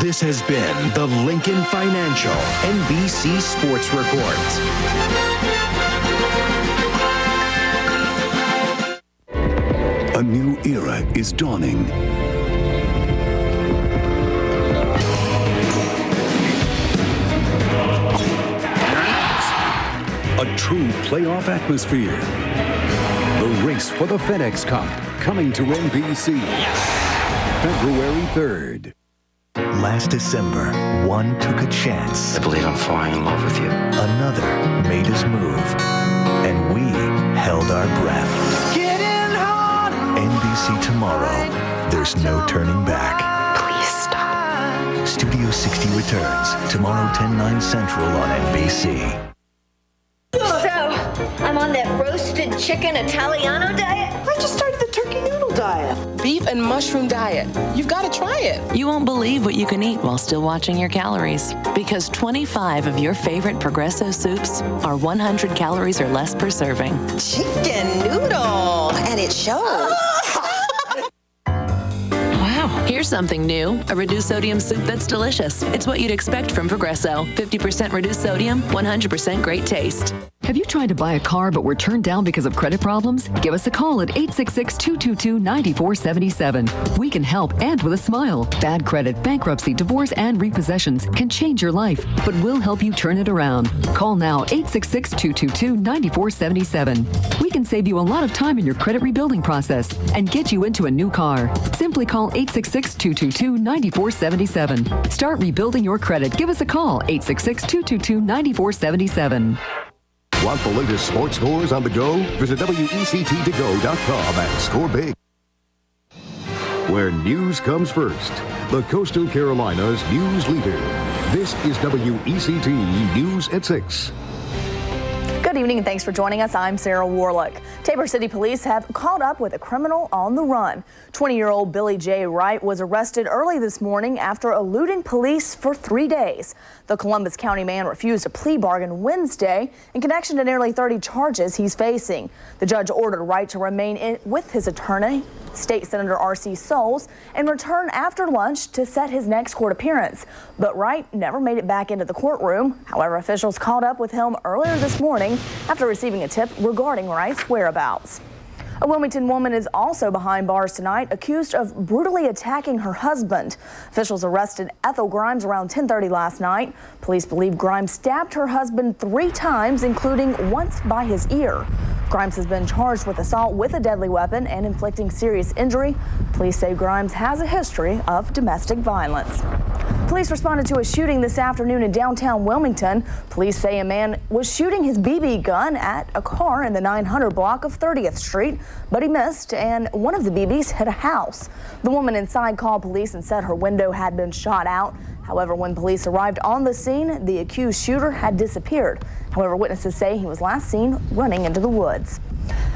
This has been the Lincoln Financial NBC Sports Report. A new era is dawning. A true playoff atmosphere. The race for the FedEx Cup, coming to NBC. February 3rd. Last December, one took a chance. I believe I'm falling in love with you. Another made his move. And we held our breath. NBC tomorrow. There's no turning back. Please stop. Studio 60 returns tomorrow 10/9 Central on NBC. So, I'm on that roasted chicken Italiano diet. I just started the turkey noodle diet. Beef and mushroom diet. You've got to try it. You won't believe what you can eat while still watching your calories. Because 25 of your favorite Progresso soups are 100 calories or less per serving. Chicken noodle. And it shows. Here's something new, a reduced sodium soup that's delicious. It's what you'd expect from Progresso. 50% reduced sodium, 100% great taste. Have you tried to buy a car but were turned down because of credit problems? Give us a call at 866-222-9477. We can help, and with a smile. Bad credit, bankruptcy, divorce, and repossessions can change your life, but we'll help you turn it around. Call now, 866-222-9477. We can save you a lot of time in your credit rebuilding process and get you into a new car. Simply call 866-222-9477. Start rebuilding your credit. Give us a call, 866-222-9477. Want the latest sports scores on the go? Visit WECT2go.com and score big. Where news comes first, the Coastal Carolinas news leader. This is WECT News at 6. Good evening and thanks for joining us. I'm Sarah Warlick. Tabor City Police have caught up with a criminal on the run. 20-year-old Billy J. Wright was arrested early this morning after eluding police for 3 days. The Columbus County man refused a plea bargain Wednesday in connection to nearly 30 charges he's facing. The judge ordered Wright to remain with his attorney, State Senator R.C. Soules, and return after lunch to set his next court appearance. But Wright never made it back into the courtroom. However, officials caught up with him earlier this morning after receiving a tip regarding Wright's whereabouts. A Wilmington woman is also behind bars tonight, accused of brutally attacking her husband. Officials arrested Ethel Grimes around 10:30 last night. Police believe Grimes stabbed her husband 3 times, including once by his ear. Grimes has been charged with assault with a deadly weapon and inflicting serious injury. Police say Grimes has a history of domestic violence. Police responded to a shooting this afternoon in downtown Wilmington. Police say a man was shooting his BB gun at a car in the 900 block of 30th Street, but he missed, and one of the BBs hit a house. The woman inside called police and said her window had been shot out. However, when police arrived on the scene, the accused shooter had disappeared. However, witnesses say he was last seen running into the woods.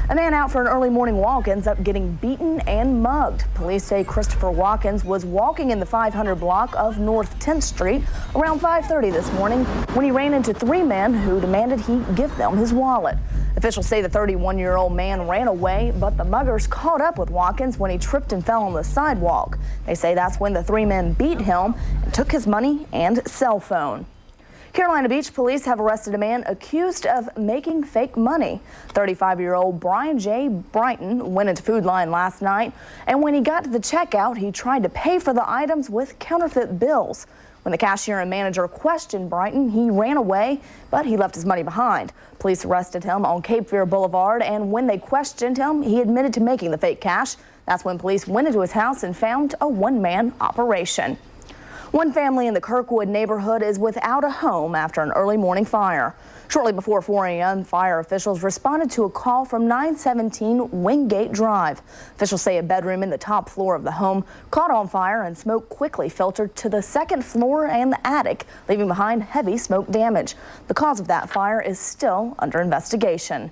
A man out for an early morning walk ends up getting beaten and mugged. Police say Christopher Watkins was walking in the 500 block of North 10th Street around 5:30 this morning when he ran into 3 men who demanded he give them his wallet. Officials say the 31-year-old man ran away, but the muggers caught up with Watkins when he tripped and fell on the sidewalk. They say that's when the 3 men beat him and took his money and cell phone. Carolina Beach police have arrested a man accused of making fake money. 35-year-old Brian J. Brighton went into Food Line last night, and when he got to the checkout, he tried to pay for the items with counterfeit bills. When the cashier and manager questioned Brighton, he ran away, but he left his money behind. Police arrested him on Cape Fear Boulevard, and when they questioned him, he admitted to making the fake cash. That's when police went into his house and found a one-man operation. One family in the Kirkwood neighborhood is without a home after an early morning fire. Shortly before 4 a.m., fire officials responded to a call from 917 Wingate Drive. Officials say a bedroom in the top floor of the home caught on fire and smoke quickly filtered to the second floor and the attic, leaving behind heavy smoke damage. The cause of that fire is still under investigation.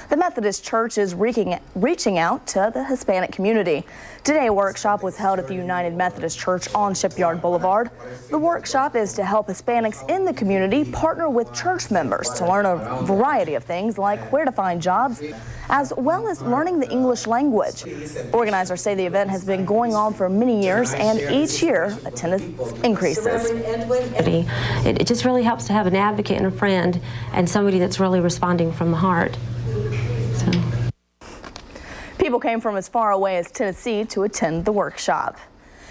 The Methodist Church is reaching out to the Hispanic community. Today, a workshop was held at the United Methodist Church on Shipyard Boulevard. The workshop is to help Hispanics in the community partner with church members to learn a variety of things like where to find jobs, as well as learning the English language. Organizers say the event has been going on for many years, and each year attendance increases. It just really helps to have an advocate and a friend and somebody that's really responding from the heart. So. People came from as far away as Tennessee to attend the workshop.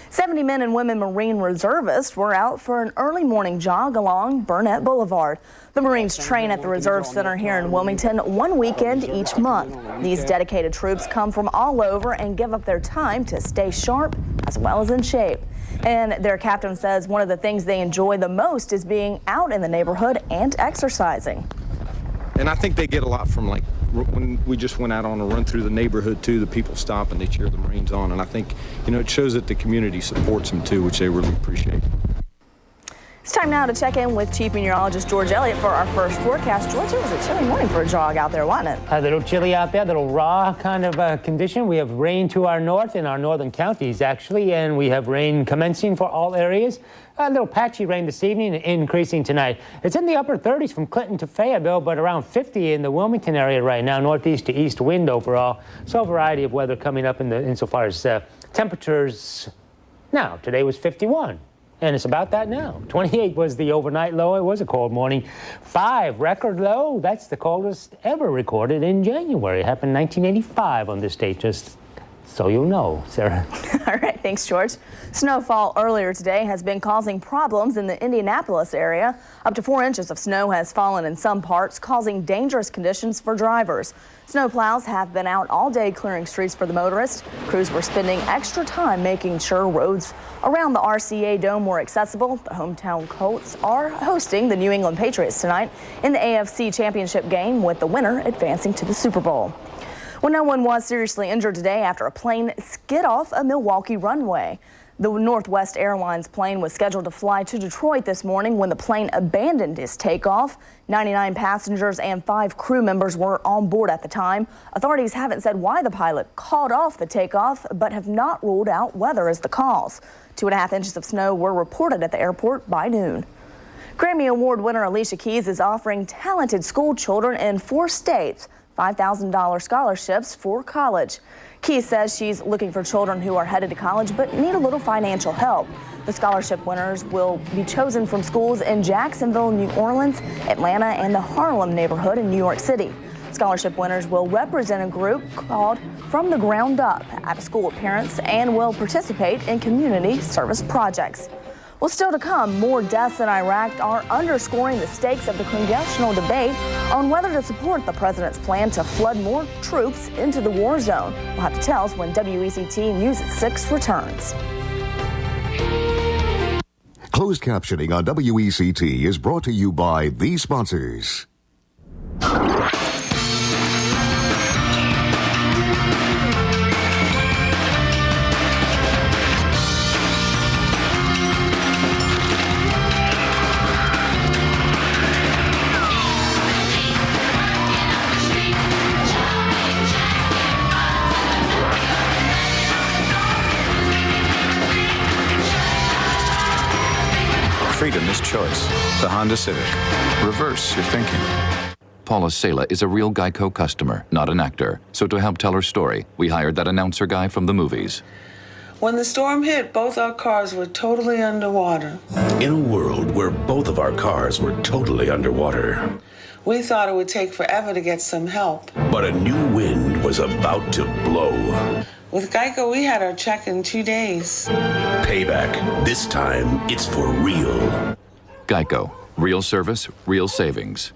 70 men and women Marine reservists were out for an early morning jog along Burnett Boulevard. The Marines train at the Reserve Center here in Wilmington one weekend each month. These dedicated troops come from all over and give up their time to stay sharp as well as in shape. And their captain says one of the things they enjoy the most is being out in the neighborhood and exercising. And I think they get a lot from, like, when we just went out on a run through the neighborhood too, the people stop and they cheer the Marines on, and I think, you know, it shows that the community supports them too, which they really appreciate. It's time now to check in with Chief Meteorologist George Elliott for our first forecast. George, it was a chilly morning for a jog out there, wasn't it? A little chilly out there, a little raw kind of condition. We have rain to our north in our northern counties, actually, and we have rain commencing for all areas. A little patchy rain this evening and increasing tonight. It's in the upper 30s from Clinton to Fayetteville, but around 50 in the Wilmington area right now, northeast to east wind overall. So a variety of weather coming up insofar as temperatures. Now, today was 51. And it's about that now. 28 was the overnight low. It was a cold morning. 5 record low. That's the coldest ever recorded in January. It happened in 1985 on this date, just so you'll know, Sarah. All right, thanks, George. Snowfall earlier today has been causing problems in the Indianapolis area. Up to 4 inches of snow has fallen in some parts, causing dangerous conditions for drivers. Snowplows have been out all day clearing streets for the motorists. Crews were spending extra time making sure roads around the RCA Dome were accessible. The hometown Colts are hosting the New England Patriots tonight in the AFC Championship game, with the winner advancing to the Super Bowl. Well, no one was seriously injured today after a plane skid off a Milwaukee runway. The Northwest Airlines plane was scheduled to fly to Detroit this morning when the plane abandoned its takeoff. 99 passengers and 5 crew members were on board at the time. Authorities haven't said why the pilot called off the takeoff, but have not ruled out weather as the cause. 2.5 inches of snow were reported at the airport by noon. Grammy Award winner Alicia Keys is offering talented school children in 4 states $5,000 scholarships for college. Keys says she's looking for children who are headed to college but need a little financial help. The scholarship winners will be chosen from schools in Jacksonville, New Orleans, Atlanta, and the Harlem neighborhood in New York City. Scholarship winners will represent a group called From the Ground Up at a school appearance and will participate in community service projects. Well, still to come, more deaths in Iraq are underscoring the stakes of the congressional debate on whether to support the president's plan to flood more troops into the war zone. We'll have to tell us when WECT News at 6 returns. Closed captioning on WECT is brought to you by these sponsors. Freedom is choice. The Honda Civic. Reverse your thinking. Paula Sela is a real Geico customer, not an actor. So to help tell her story, we hired that announcer guy from the movies. When the storm hit, both our cars were totally underwater. In a world where both of our cars were totally underwater, we thought it would take forever to get some help. But a new wind was about to blow. With Geico, we had our check in 2 days. Payback. This time, it's for real. Geico. Real service, real savings.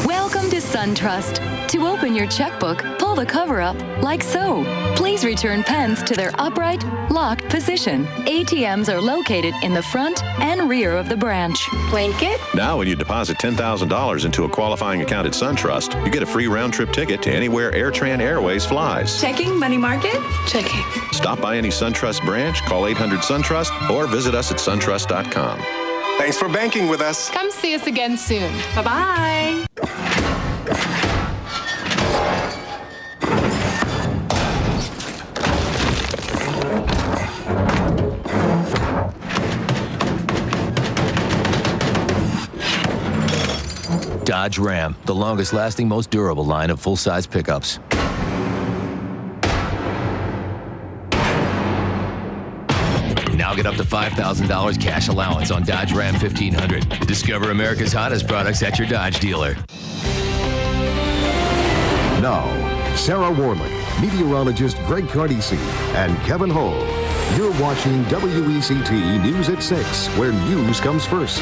Welcome to SunTrust. To open your checkbook, pull the cover up like so. Please return pens to their upright, locked position. ATMs are located in the front and rear of the branch. Blanket? Now when you deposit $10,000 into a qualifying account at SunTrust, you get a free round-trip ticket to anywhere AirTran Airways flies. Checking money market? Checking. Stop by any SunTrust branch, call 800-SunTrust, or visit us at suntrust.com. Thanks for banking with us. Come see us again soon. Bye-bye. Dodge Ram, the longest-lasting, most durable line of full-size pickups. Now get up to $5,000 cash allowance on Dodge Ram 1500. Discover America's hottest products at your Dodge dealer. Now, Sarah Warlick, meteorologist Greg Cardisi, and Kevin Hull. You're watching WECT News at 6, where news comes first.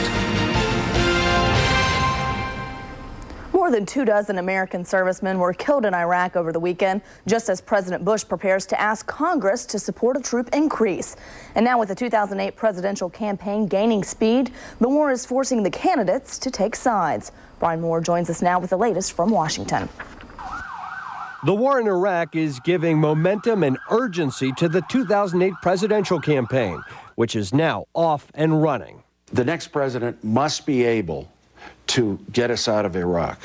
More than 24 American servicemen were killed in Iraq over the weekend, just as President Bush prepares to ask Congress to support a troop increase. And now with the 2008 presidential campaign gaining speed, the war is forcing the candidates to take sides. Brian Moore joins us now with the latest from Washington. The war in Iraq is giving momentum and urgency to the 2008 presidential campaign, which is now off and running. The next president must be able to get us out of Iraq.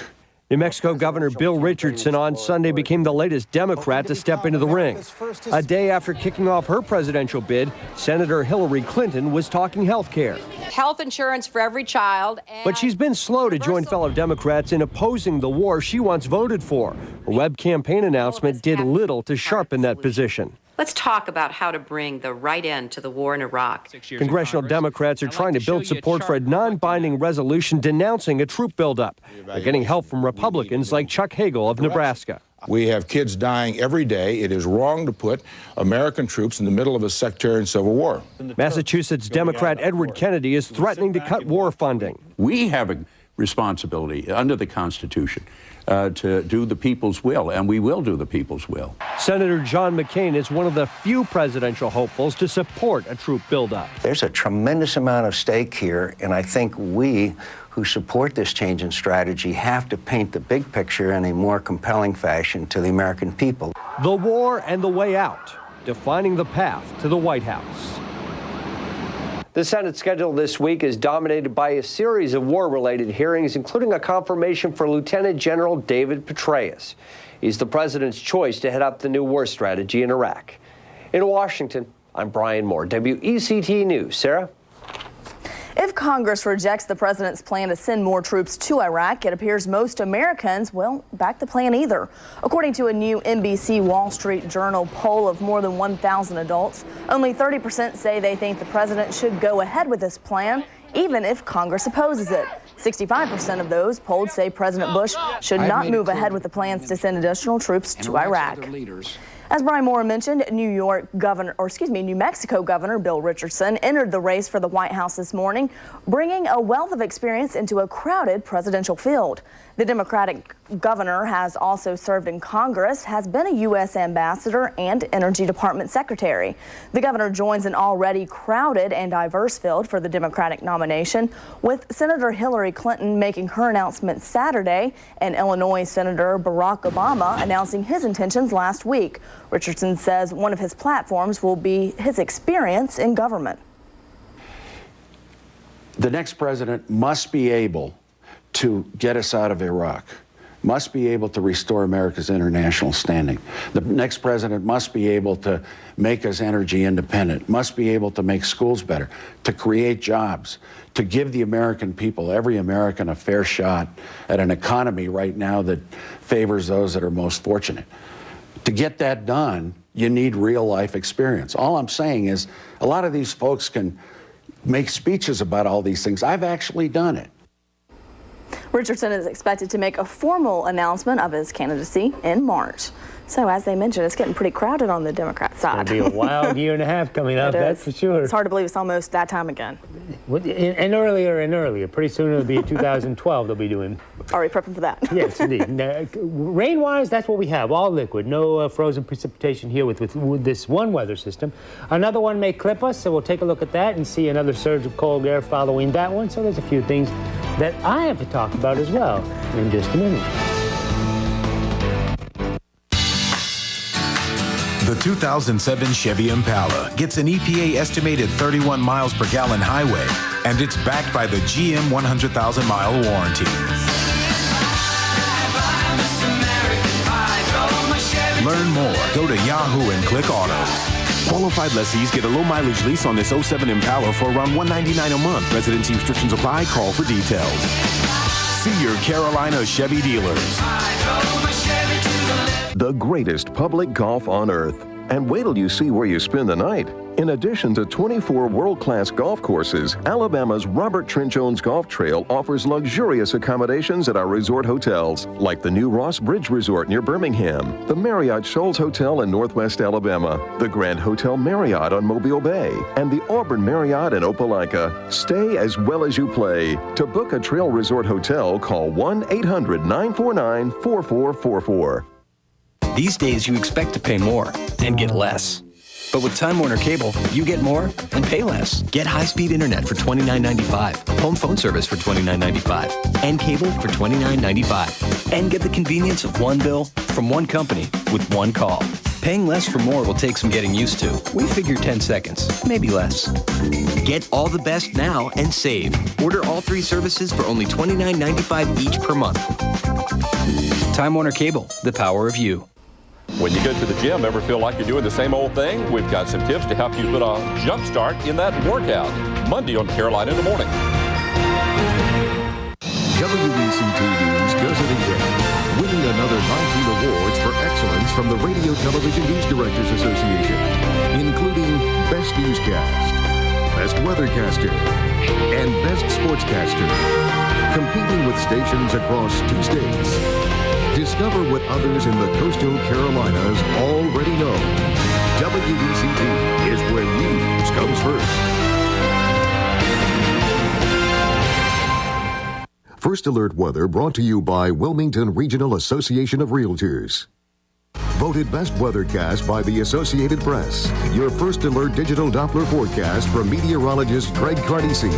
New Mexico Governor Bill Richardson on Sunday became the latest Democrat to step into the ring. A day after kicking off her presidential bid, Senator Hillary Clinton was talking health care. Health insurance for every child. But she's been slow to join fellow Democrats in opposing the war she once voted for. Her web campaign announcement did little to sharpen that position. Let's talk about how to bring the right end to the war in Iraq. Congressional Democrats are trying to build support for a non-binding resolution denouncing a troop buildup. They're getting help from Republicans like Chuck Hagel of Nebraska. We have kids dying every day. It is wrong to put American troops in the middle of a sectarian civil war. Massachusetts Democrat Edward Kennedy is threatening to cut war funding. We have a responsibility under the Constitution to do the people's will, and we will do the people's will. Senator John McCain is one of the few presidential hopefuls to support a troop buildup. There's a tremendous amount of stake here, and I think we who support this change in strategy have to paint the big picture in a more compelling fashion to the American people. The war and the way out, defining the path to the White House. The Senate schedule this week is dominated by a series of war-related hearings, including a confirmation for Lieutenant General David Petraeus. He's the president's choice to head up the new war strategy in Iraq. In Washington, I'm Brian Moore, WECT News. Sarah? If Congress rejects the president's plan to send more troops to Iraq, it appears most Americans won't back the plan either. According to a new NBC Wall Street Journal poll of more than 1,000 adults, only 30% say they think the president should go ahead with this plan, even if Congress opposes it. 65% of those polled say President Bush should not move ahead with the plans to send additional troops to Iraq. As Brian Moore mentioned, New Mexico Governor Bill Richardson entered the race for the White House this morning, bringing a wealth of experience into a crowded presidential field. The Democratic governor has also served in Congress, has been a U.S. ambassador and Energy Department secretary. The governor joins an already crowded and diverse field for the Democratic nomination, with Senator Hillary Clinton making her announcement Saturday and Illinois Senator Barack Obama announcing his intentions last week. Richardson says one of his platforms will be his experience in government. The next president must be able to get us out of Iraq, must be able to restore America's international standing. The next president must be able to make us energy independent, must be able to make schools better, to create jobs, to give the American people, every American, a fair shot at an economy right now that favors those that are most fortunate. To get that done, you need real life experience. All I'm saying is a lot of these folks can make speeches about all these things. I've actually done it. Richardson is expected to make a formal announcement of his candidacy in March. So as they mentioned, it's getting pretty crowded on the Democrat side. It'll be a wild year and a half coming up, that's for sure. It's hard to believe it's almost that time again. And earlier and earlier. Pretty soon it'll be 2012 they'll be doing. Already prepping for that. Yes, indeed. Rain-wise, that's what we have, all liquid. No frozen precipitation here with this one weather system. Another one may clip us, so we'll take a look at that and see another surge of cold air following that one. So there's a few things that I have to talk about as well in just a minute. The 2007 Chevy Impala gets an EPA estimated 31 miles per gallon highway, and it's backed by the GM 100,000-mile warranty. Learn more. Go to Yahoo and click Autos. Qualified lessees get a low-mileage lease on this 07 Impala for around $199 a month. Residency restrictions apply. Call for details. See your Carolina Chevy dealers. The greatest public golf on earth. And wait till you see where you spend the night. In addition to 24 world-class golf courses, Alabama's Robert Trenchone's Golf Trail offers luxurious accommodations at our resort hotels, like the new Ross Bridge Resort near Birmingham, the Marriott Shoals Hotel in Northwest Alabama, the Grand Hotel Marriott on Mobile Bay, and the Auburn Marriott in Opelika. Stay as well as you play. To book a Trail Resort hotel, call 1-800-949-4444. These days, you expect to pay more and get less. But with Time Warner Cable, you get more and pay less. Get high-speed internet for $29.95, home phone service for $29.95, and cable for $29.95. And get the convenience of one bill from one company with one call. Paying less for more will take some getting used to. We figure 10 seconds, maybe less. Get all the best now and save. Order all 3 services for only $29.95 each per month. Time Warner Cable, the power of you. When you go to the gym, ever feel like you're doing the same old thing? We've got some tips to help you put a jump start in that workout. Monday on Carolina in the Morning. WECT News does it again, winning another 19 awards for excellence from the Radio Television News Directors Association, including Best Newscast, Best Weathercaster, and Best Sportscaster, competing with stations across 2 states. Discover what others in the coastal Carolinas already know. WECT is where news comes first. First Alert Weather brought to you by Wilmington Regional Association of Realtors. Voted Best Weathercast by the Associated Press. Your First Alert digital Doppler forecast from meteorologist Greg Cardisi.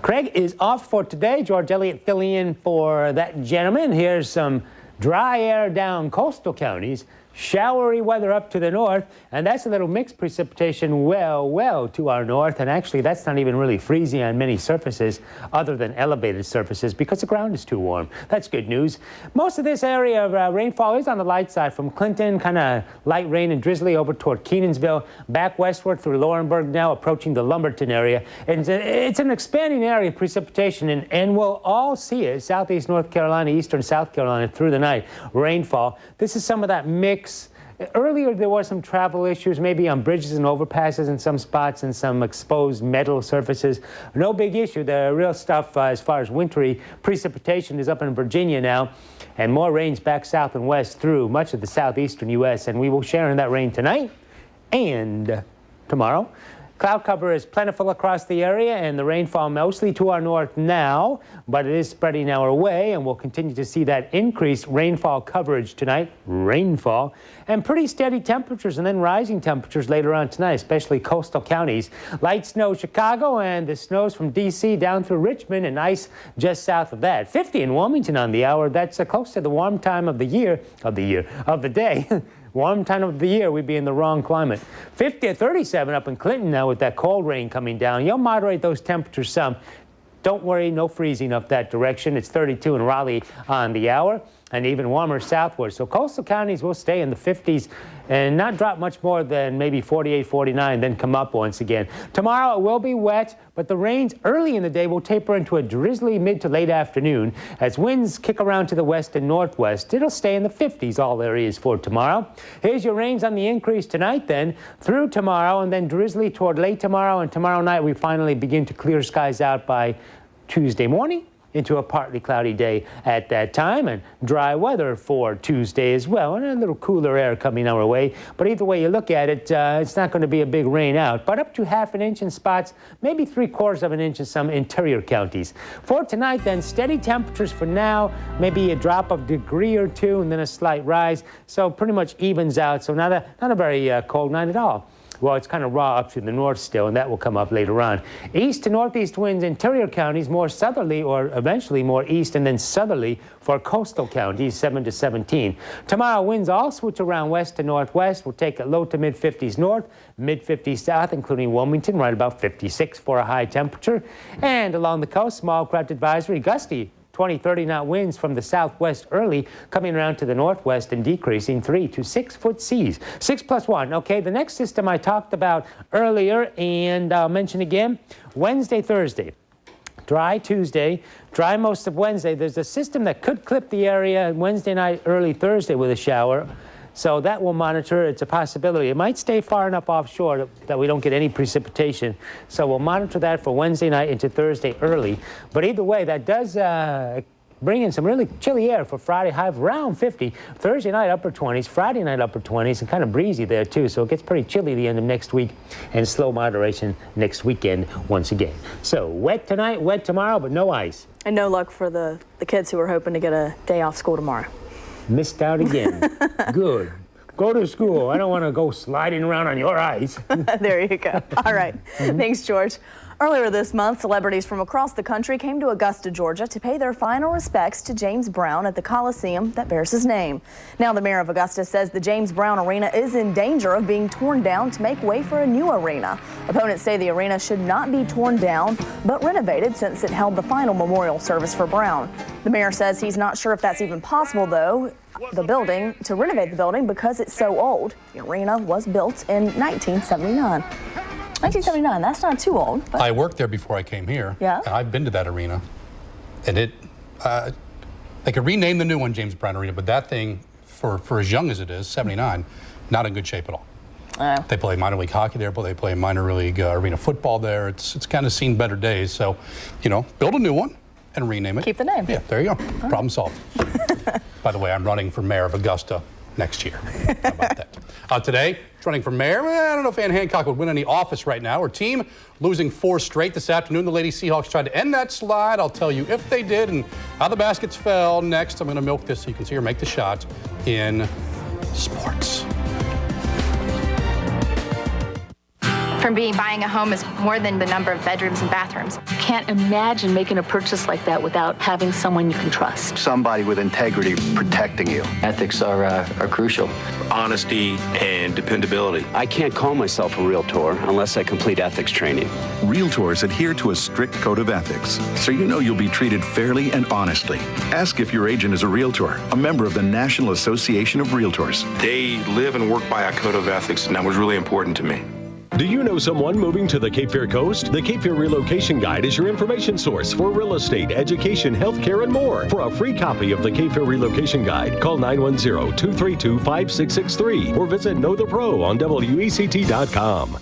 Craig is off for today. George Elliott filling in for that gentleman. Here's some dry air down coastal counties. Showery weather up to the north, and that's a little mixed precipitation well to our north, and actually that's not even really freezing on many surfaces other than elevated surfaces because the ground is too warm. That's good news. Most of this area of rainfall is on the light side from Clinton, kind of light rain and drizzly over toward Kenansville, back westward through Laurinburg now approaching the Lumberton area. And it's an expanding area of precipitation, and we'll all see it, southeast North Carolina, eastern South Carolina through the night, rainfall. This is some of that mix. Earlier, there were some travel issues, maybe on bridges and overpasses in some spots and some exposed metal surfaces. No big issue. The real stuff as far as wintry precipitation is up in Virginia now, and more rains back south and west through much of the southeastern U.S., and we will share in that rain tonight and tomorrow. Cloud cover is plentiful across the area, and the rainfall mostly to our north now, but it is spreading our way, and we'll continue to see that increased rainfall coverage tonight, rainfall, and pretty steady temperatures and then rising temperatures later on tonight, especially coastal counties. Light snow Chicago, and the snows from D.C. down through Richmond, and ice just south of that. 50 in Wilmington on the hour. That's close to the warm time of the day. Warm time of the year, we'd be in the wrong climate. 50 at 37 up in Clinton now with that cold rain coming down. You'll moderate those temperatures some. Don't worry, no freezing up that direction. It's 32 in Raleigh on the hour, and even warmer southward. So coastal counties will stay in the 50s and not drop much more than maybe 48, 49, then come up once again. Tomorrow it will be wet, but the rains early in the day will taper into a drizzly mid to late afternoon. As winds kick around to the west and northwest, it'll stay in the 50s, all areas for tomorrow. Here's your rains on the increase tonight then, through tomorrow, and then drizzly toward late tomorrow, and tomorrow night we finally begin to clear skies out by Tuesday morning into a partly cloudy day at that time, and dry weather for Tuesday as well, and a little cooler air coming our way. But either way you look at it, it's not going to be a big rain out, but up to ½ inch in spots, maybe 3/4 of an inch in some interior counties. For tonight then, steady temperatures for now, maybe a drop of degree or two and then a slight rise, so pretty much evens out, so not a very cold night at all. Well, it's kind of raw up to the north still, and that will come up later on. East to northeast winds, interior counties, more southerly or eventually more east and then southerly for coastal counties, 7 to 17. Tomorrow, winds all switch around west to northwest. We'll take it low to mid-50s north, mid-50s south, including Wilmington, right about 56 for a high temperature. And along the coast, small craft advisory, gusty 20, 30 knot winds from the southwest early, coming around to the northwest and decreasing 3 to 6 foot seas. 6+1. Okay, the next system I talked about earlier, and I'll mention again, Wednesday, Thursday. dry Tuesday, dry most of Wednesday. There's a system that could clip the area Wednesday night, early Thursday with a shower. So that we'll monitor. It's a possibility. It might stay far enough offshore that we don't get any precipitation. So we'll monitor that for Wednesday night into Thursday early. But either way, that does bring in some really chilly air for Friday, high of around 50. Thursday night, upper 20s. Friday night, upper 20s, and kind of breezy there, too. So it gets pretty chilly the end of next week, and slow moderation next weekend once again. So wet tonight, wet tomorrow, but no ice. And no luck for the kids who were hoping to get a day off school tomorrow. Missed out again. Good. Go to school. I don't want to go sliding around on your ice. There you go. All right. Thanks, George. Earlier this month, celebrities from across the country came to Augusta, Georgia to pay their final respects to James Brown at the Coliseum that bears his name. Now, the mayor of Augusta says the James Brown Arena is in danger of being torn down to make way for a new arena. Opponents say the arena should not be torn down, but renovated since it held the final memorial service for Brown. The mayor says he's not sure if that's even possible, though, to renovate the building because it's so old. The arena was built in 1979. 1979, that's not too old. But I worked there before I came here. Yeah. And I've been to that arena. And they could rename the new one James Brown Arena, but that thing, for as young as it is, 79, not in good shape at all. They play minor league hockey there, but they play minor league arena football there. It's kind of seen better days. So, build a new one and rename it. Keep the name. Yeah, there you go. Problem solved. By the way, I'm running for mayor of Augusta next year. How about that? Today, running for mayor, I don't know if Ann Hancock would win any office right now. Her team losing 4 straight this afternoon. The Lady Seahawks tried to end that slide. I'll tell you if they did and how the baskets fell. Next, I'm going to milk this so you can see her make the shot in sports. For me, buying a home is more than the number of bedrooms and bathrooms. Can't imagine making a purchase like that without having someone you can trust. Somebody with integrity protecting you. Ethics are crucial. Honesty and dependability. I can't call myself a realtor unless I complete ethics training. Realtors adhere to a strict code of ethics, so you know you'll be treated fairly and honestly. Ask if your agent is a realtor, a member of the National Association of Realtors. They live and work by a code of ethics, and that was really important to me. Do you know someone moving to the Cape Fear Coast? The Cape Fear Relocation Guide is your information source for real estate, education, healthcare, and more. For a free copy of the Cape Fear Relocation Guide, call 910-232-5663 or visit Know the Pro on WECT.com.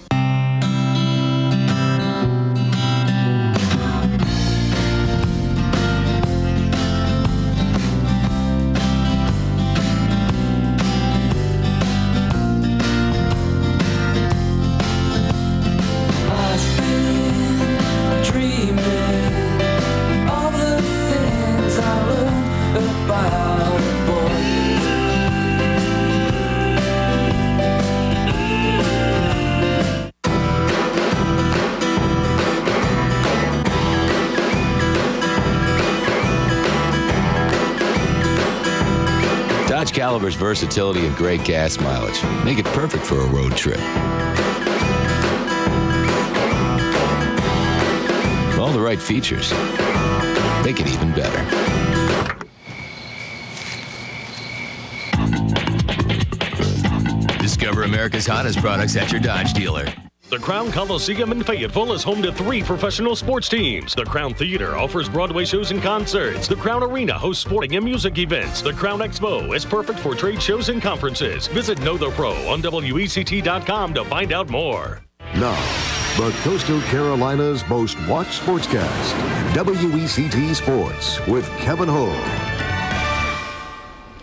Dodge Caliber's versatility and great gas mileage make it perfect for a road trip. All the right features make it even better. Discover America's hottest products at your Dodge dealer. The Crown Coliseum in Fayetteville is home to 3 professional sports teams. The Crown Theater offers Broadway shows and concerts. The Crown Arena hosts sporting and music events. The Crown Expo is perfect for trade shows and conferences. Visit Know the Pro on WECT.com to find out more. Now, the Coastal Carolinas most watched sportscast, WECT Sports with Kevin Hull.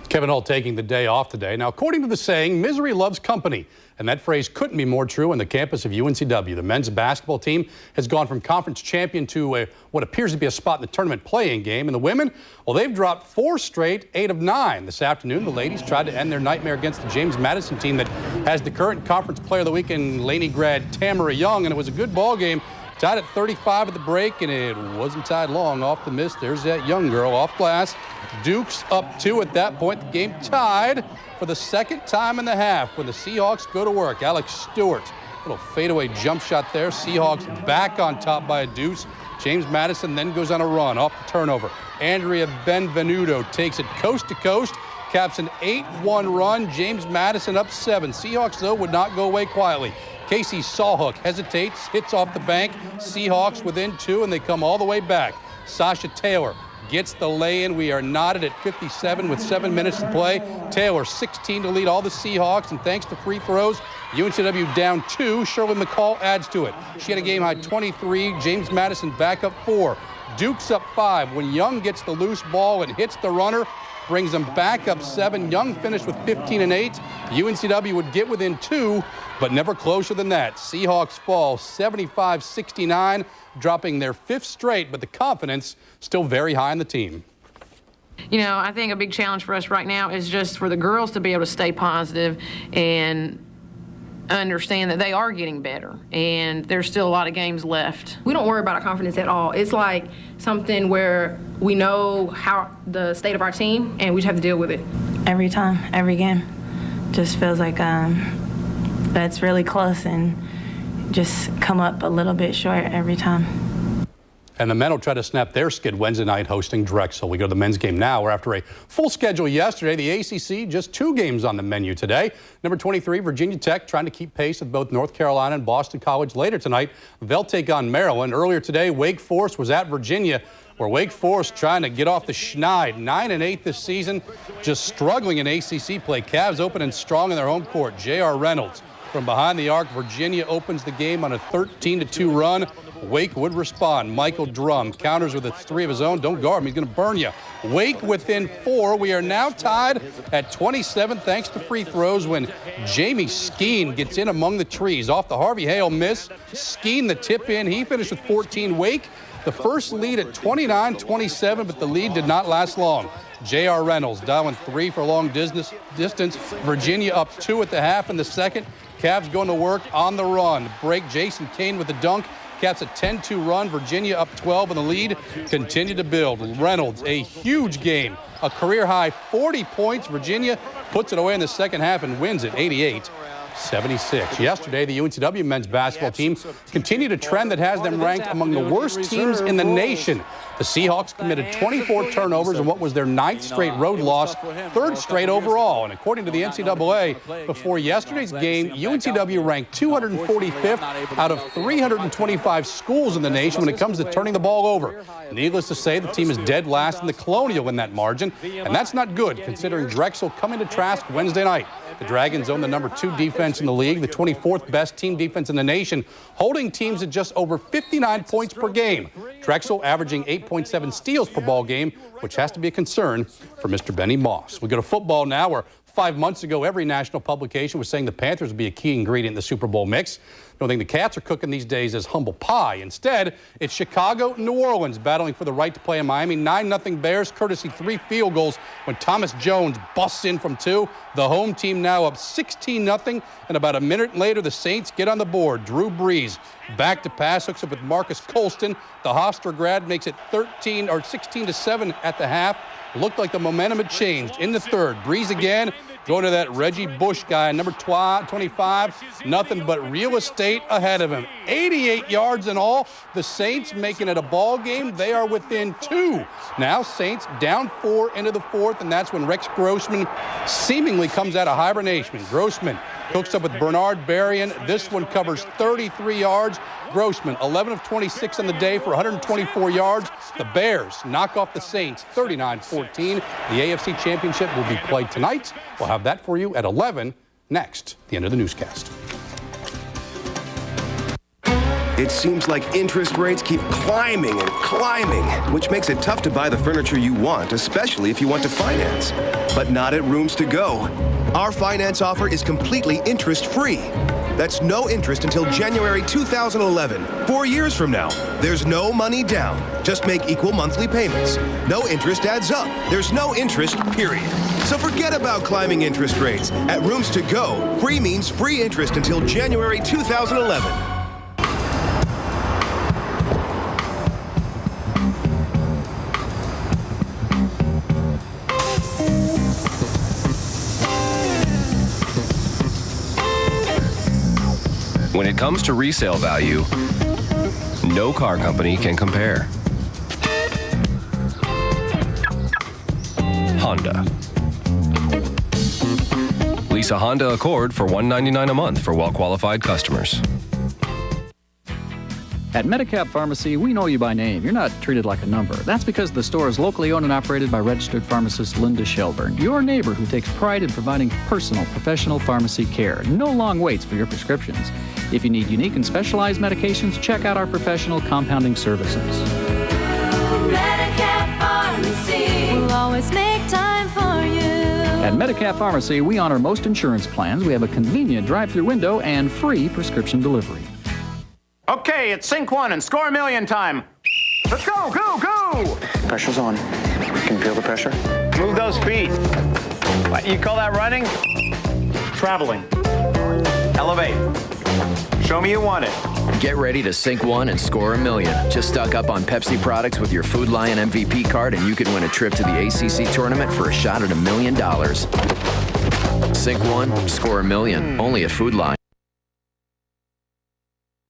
Kevin Hull taking the day off today. Now, according to the saying, misery loves company. And that phrase couldn't be more true on the campus of UNCW. The men's basketball team has gone from conference champion to what appears to be a spot in the tournament playing game. And the women, well, they've dropped 4 straight, 8 of 9. This afternoon, the ladies tried to end their nightmare against the James Madison team that has the current conference player of the week in Laney grad Tamara Young. And it was a good ball game. Tied at 35 at the break, and it wasn't tied long. Off the miss, there's that young girl off glass. Duke's up 2 at that point. The game tied for the second time in the half when the Seahawks go to work. Alex Stewart, little fadeaway jump shot there. Seahawks back on top by a deuce. James Madison then goes on a run off the turnover. Andrea Benvenuto takes it coast to coast, caps an 8-1 run. James Madison up 7. Seahawks, though, would not go away quietly. Casey Sawhook hesitates, hits off the bank. Seahawks within 2, and they come all the way back. Sasha Taylor gets the lay-in. We are knotted at 57 with 7 minutes to play. Taylor 16 to lead all the Seahawks, and thanks to free throws, UNCW down 2. Shirley McCall adds to it. She had a game-high 23. James Madison back up 4. Duke's up 5. When Young gets the loose ball and hits the runner, brings them back up 7. Young finished with 15 and 8. UNCW would get within 2, but never closer than that. Seahawks fall 75-69, dropping their 5th straight, but the confidence still very high in the team. You know, I think a big challenge for us right now is just for the girls to be able to stay positive and understand that they are getting better, and there's still a lot of games left. We don't worry about our confidence at all. It's like something where we know how the state of our team, and we just have to deal with it. Every time, every game, just feels like that's really close and just come up a little bit short every time. And the men will try to snap their skid Wednesday night hosting Drexel. We go to the men's game now, where after a full schedule yesterday, the ACC just 2 games on the menu today. Number 23, Virginia Tech, trying to keep pace with both North Carolina and Boston College. Later tonight, they'll take on Maryland. Earlier today, Wake Forest was at Virginia, where Wake Forest trying to get off the schneid. 9 and 8 this season, just struggling in ACC play. Cavs open and strong in their home court. J.R. Reynolds from behind the arc. Virginia opens the game on a 13-2 run. Wake would respond. Michael Drum counters with 3 of his own. Don't guard him, he's going to burn you. Wake within 4. We are now tied at 27 thanks to free throws when Jamie Skeen gets in among the trees. Off the Harvey Hale miss, Skeen the tip in. He finished with 14. Wake, the first lead at 29-27, but the lead did not last long. J.R. Reynolds dialing 3 for long distance. Virginia up 2 at the half in the second. Cavs going to work on the run. Break Jason Kane with the dunk. Cats a 10-2 run. Virginia up 12 in the lead. Continue to build. Reynolds, a huge game. A career-high 40 points. Virginia puts it away in the second half and wins it 88-76. Yesterday, the UNCW men's basketball team continued a trend that has them ranked among the worst teams in the nation. The Seahawks committed 24 turnovers in what was their 9th straight road loss, 3rd straight overall. And according to the NCAA, before yesterday's game, UNCW ranked 245th out of 325 schools in the nation when it comes to turning the ball over. Needless to say, the team is dead last in the Colonial in that margin, and that's not good considering Drexel coming to Trask Wednesday night. The Dragons own the number 2 defense in the league, the 24th best team defense in the nation, holding teams at just over 59 points per game. Drexel averaging 8.7 steals per ball game, which has to be a concern for Mr. Benny Moss. We go to football now, where 5 months ago, every national publication was saying the Panthers would be a key ingredient in the Super Bowl mix. The only thing the Cats are cooking these days is humble pie. Instead, it's Chicago and New Orleans battling for the right to play in Miami. 9-0 Bears, courtesy 3 field goals when Thomas Jones busts in from 2. The home team now up 16-0, and about a minute later, the Saints get on the board. Drew Brees back to pass, hooks up with Marcus Colston. The Hofstra grad makes it 16-7 at the half. Looked like the momentum had changed in the third. Brees again, going to that Reggie Bush guy, number 25. Nothing but real estate ahead of him. 88 yards in all. The Saints making it a ball game. They are within 2. Now Saints down 4 into the 4th, and that's when Rex Grossman seemingly comes out of hibernation. Grossman hooks up with Bernard Berrien. This one covers 33 yards. Grossman, 11 of 26 on the day for 124 yards. The Bears knock off the Saints 39-14. The AFC Championship will be played tonight. We'll have that for you at 11 next, the end of the newscast. It seems like interest rates keep climbing and climbing, which makes it tough to buy the furniture you want, especially if you want to finance. But not at Rooms To Go. Our finance offer is completely interest-free. That's no interest until January 2011, 4 years from now. There's no money down. Just make equal monthly payments. No interest adds up. There's no interest, period. So forget about climbing interest rates. At Rooms To Go, free means free interest until January 2011. When it comes to resale value, no car company can compare. Honda. Lease Lease a Honda Accord for $199 a month for well-qualified customers. At Medicap Pharmacy, we know you by name. You're not treated like a number. That's because the store is locally owned and operated by registered pharmacist Linda Shelburne, your neighbor who takes pride in providing personal, professional pharmacy care. No long waits for your prescriptions. If you need unique and specialized medications, check out our professional compounding services. Medicap Pharmacy will always make time for you. At Medicap Pharmacy, we honor most insurance plans. We have a convenient drive-through window and free prescription delivery. Okay, it's sync one and score a million time. Let's go, go, go! Pressure's on. Can you feel the pressure? Move those feet. What, you call that running? Traveling. Elevate. Show me you want it. Get ready to sink one and score a million. Just stock up on Pepsi products with your Food Lion MVP card and you can win a trip to the ACC tournament for a shot at $1 million. Sink one, score a million. Only at Food Lion.